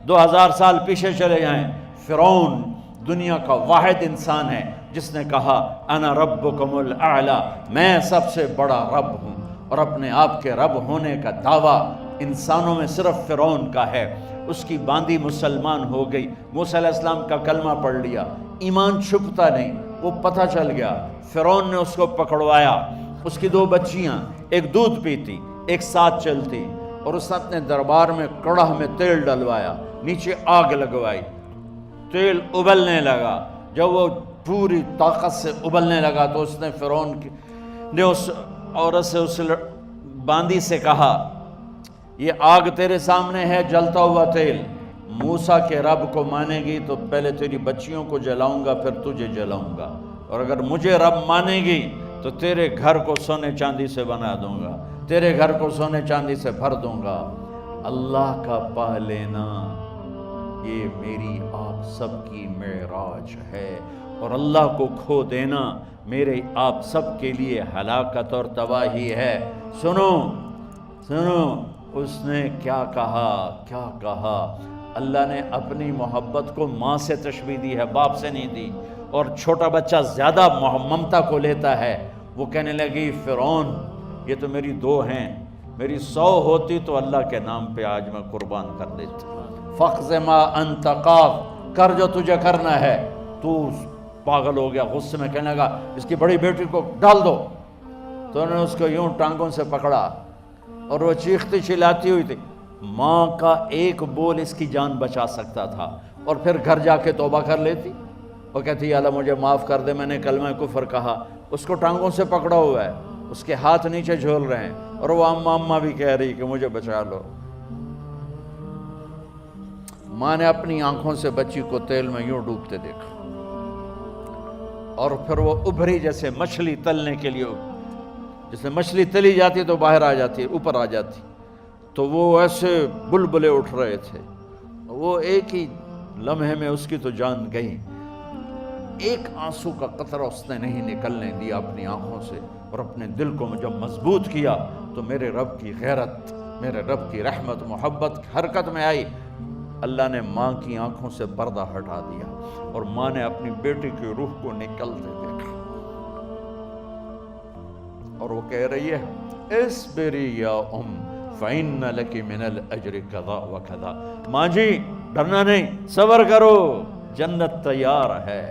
2000 سال پیچھے چلے جائیں، فرعون دنیا کا واحد انسان ہے جس نے کہا انا ربکم الاعلی، میں سب سے بڑا رب ہوں، اور اپنے آپ کے رب ہونے کا دعویٰ انسانوں میں صرف فرعون کا ہے۔ اس کی باندی مسلمان ہو گئی، موسیٰ علیہ السلام کا کلمہ پڑھ لیا، ایمان چھپتا نہیں، وہ پتہ چل گیا، فرعون نے اس کو پکڑوایا۔ اس کی 2 بچیاں، ایک دودھ پیتی ایک ساتھ چلتی، اور اس نے اپنے دربار میں کڑاہ میں تیل ڈلوایا، نیچے آگ لگوائی، تیل ابلنے لگا۔ جب وہ پوری طاقت سے ابلنے لگا تو اس نے فرعون نے اس عورت سے، اس باندی سے کہا یہ آگ تیرے سامنے ہے، جلتا ہوا تیل، موسیٰ کے رب کو مانے گی تو پہلے تیری بچیوں کو جلاؤں گا پھر تجھے جلاؤں گا، اور اگر مجھے رب مانے گی تو تیرے گھر کو سونے چاندی سے بنا دوں گا، تیرے گھر کو سونے چاندی سے بھر دوں گا۔ اللہ کا پا لینا یہ میری آپ سب کی معراج ہے، اور اللہ کو کھو دینا میرے آپ سب کے لیے ہلاکت اور تباہی ہے۔ سنو سنو، اس نے کیا کہا؟ اللہ نے اپنی محبت کو ماں سے تشبیہ دی ہے، باپ سے نہیں دی، اور چھوٹا بچہ زیادہ ممتا کو لیتا ہے۔ وہ کہنے لگی فرعون یہ تو میری 2 ہیں، میری 100 ہوتی تو اللہ کے نام پہ آج میں قربان کر دیتی۔ فَقْضِ مَا أَنْتَ قَاضٍ، کر جو تجھے کرنا ہے۔ تو پاگل ہو گیا، غصے میں کہنے لگا اس کی بڑی بیٹی کو ڈال دو۔ تو انہوں نے اس کو یوں ٹانگوں سے پکڑا، اور وہ چیختی چلاتی ہوئی تھی۔ ماں کا ایک بول اس کی جان بچا سکتا تھا، اور پھر گھر جا کے توبہ کر لیتی۔ وہ کہتی اللہ مجھے معاف کر دے، میں نے کلمہ کفر کہا۔ اس کو ٹانگوں سے پکڑا ہوا ہے، اس کے ہاتھ نیچے جھول رہے ہیں، اور وہ اماں بھی کہہ رہی کہ مجھے بچا لو۔ ماں نے اپنی آنکھوں سے بچی کو تیل میں یوں ڈوبتے دیکھا، اور پھر وہ ابھری جیسے مچھلی تلنے کے لیے، جیسے مچھلی تلی جاتی تو باہر آ جاتی، اوپر آ جاتی، تو وہ ایسے بلبلے اٹھ رہے تھے۔ وہ ایک ہی لمحے میں اس کی تو جان گئی، ایک آنسو کا قطرہ اس نے نہیں نکلنے دیا اپنی آنکھوں سے، اور اپنے دل کو جب مضبوط کیا تو میرے رب کی غیرت، میرے رب کی رحمت محبت حرکت میں آئی۔ اللہ نے ماں کی آنکھوں سے پردہ ہٹا دیا، اور ماں نے اپنی بیٹی کی روح کو نکلتے دیکھا، اور وہ کہہ رہی ہے اصبری یا فإن لک من الأجر کذا وکذا۔ ماں جی ڈرنا نہیں، صبر کرو، جنت تیار ہے،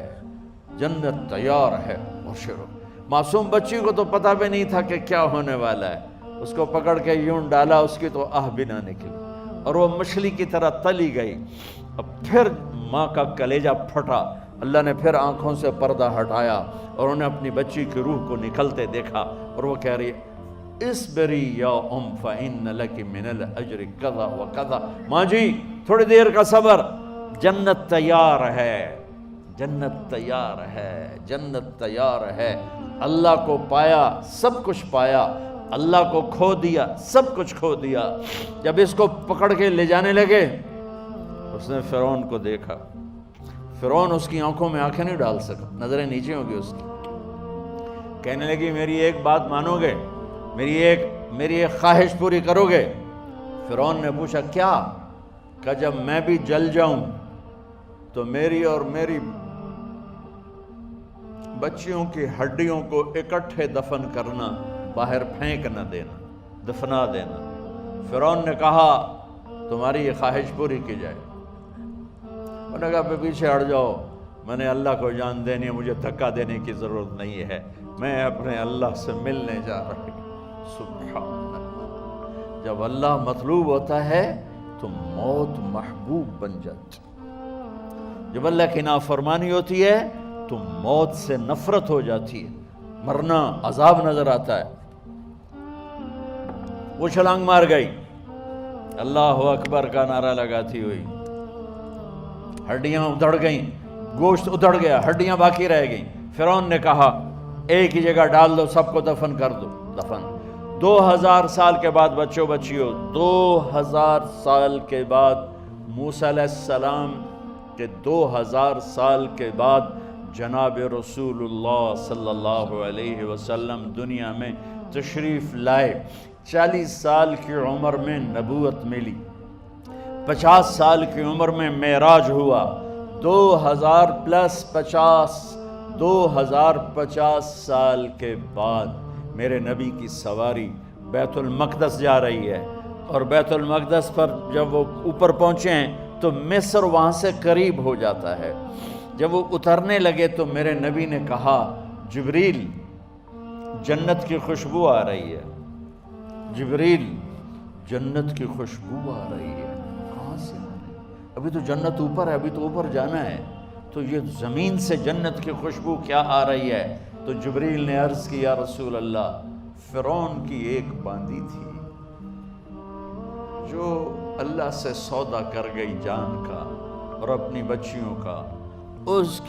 جنت تیار ہے، بشرو۔ معصوم بچی کو تو پتہ بھی نہیں تھا کہ کیا ہونے والا ہے، اس کو پکڑ کے یوں ڈالا، اس کی تو آہ بھی نہ نکلی، اور وہ مچھلی کی طرح تلی گئی۔ اب پھر ماں کا کلیجہ پھٹا، اللہ نے پھر آنکھوں سے پردہ ہٹایا، اور انہیں اپنی بچی کی روح کو نکلتے دیکھا، اور وہ کہہ رہی اصبری یا فإن لک من الأجر کذا وکذا۔ ماں جی تھوڑی دیر کا صبر، جنت تیار ہے، جنت تیار ہے، جنت تیار ہے۔ اللہ کو پایا سب کچھ پایا، اللہ کو کھو دیا سب کچھ کھو دیا۔ جب اس کو پکڑ کے لے جانے لگے، اس نے فرعون کو دیکھا۔ فرعون اس کی آنکھوں میں آنکھیں نہیں ڈال سکا، نظریں نیچے ہوں گی اس کی۔ کہنے لگی میری ایک بات مانو گے، میری ایک خواہش پوری کرو گے؟ فرعون نے پوچھا کیا؟ کہ جب میں بھی جل جاؤں تو میری اور میری بچیوں کی ہڈیوں کو اکٹھے دفن کرنا، باہر پھینک نہ دینا، دفنا دینا۔ فرعون نے کہا تمہاری یہ خواہش پوری کی جائے۔ انہوں نے کہا پیچھے ہٹ جاؤ، میں نے اللہ کو جان دینی ہے، مجھے دھکا دینے کی ضرورت نہیں ہے، میں اپنے اللہ سے ملنے جا رہا ہوں۔ سبحان اللہ، جب اللہ مطلوب ہوتا ہے تو موت محبوب بن جاتی، جب اللہ کی نافرمانی ہوتی ہے تو موت سے نفرت ہو جاتی ہے، مرنا عذاب نظر آتا ہے۔ وہ چھلانگ مار گئی، اللہ اکبر کا نعرہ لگاتی ہوئی، ہڈیاں ادھڑ گئیں، گوشت ادھڑ گیا، ہڈیاں باقی رہ گئیں۔ فرعون نے کہا ایک ہی جگہ ڈال دو، سب کو دفن کر دو۔ دفن 2000 سال کے بعد، بچوں بچیوں 2000 سال کے بعد، موسیٰ علیہ السلام کے 2000 سال کے بعد جناب رسول اللہ صلی اللہ علیہ وسلم دنیا میں تشریف لائے۔ 40 سال کی عمر میں نبوت ملی، 50 سال کی عمر میں معراج ہوا، 2050 سال کے بعد میرے نبی کی سواری بیت المقدس جا رہی ہے، اور بیت المقدس پر جب وہ اوپر پہنچے ہیں تو مصر وہاں سے قریب ہو جاتا ہے۔ جب وہ اترنے لگے تو میرے نبی نے کہا جبریل جنت کی خوشبو آ رہی ہے، جبریل جنت کی خوشبو آ رہی ہے، کہاں سے آ رہی ہے؟ ابھی تو جنت اوپر ہے، ابھی تو اوپر جانا ہے، تو یہ زمین سے جنت کی خوشبو کیا آ رہی ہے؟ تو جبریل نے عرض کی یا رسول اللہ، فرعون کی ایک باندی تھی جو اللہ سے سودا کر گئی جان کا اور اپنی بچیوں کا، اس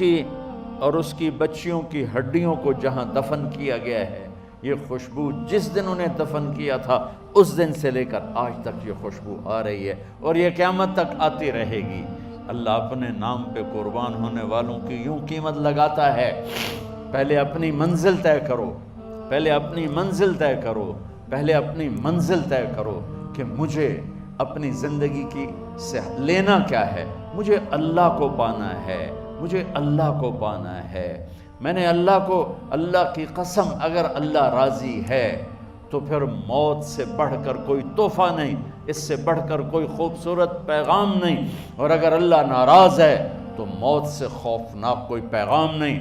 کی بچیوں کی ہڈیوں کو جہاں دفن کیا گیا ہے، یہ خوشبو جس دن انہیں دفن کیا تھا اس دن سے لے کر آج تک یہ خوشبو آ رہی ہے، اور یہ قیامت تک آتی رہے گی۔ اللہ اپنے نام پہ قربان ہونے والوں کی یوں قیمت لگاتا ہے، پہلے اپنی منزل طے کرو، پہلے اپنی منزل طے کرو، پہلے اپنی منزل طے کرو کہ مجھے اپنی زندگی کی سے لینا کیا ہے، مجھے اللہ کو پانا ہے، مجھے اللہ کو پانا ہے۔ میں نے اللہ کی قسم، اگر اللہ راضی ہے تو پھر موت سے بڑھ کر کوئی تحفہ نہیں، اس سے بڑھ کر کوئی خوبصورت پیغام نہیں، اور اگر اللہ ناراض ہے تو موت سے خوفناک کوئی پیغام نہیں۔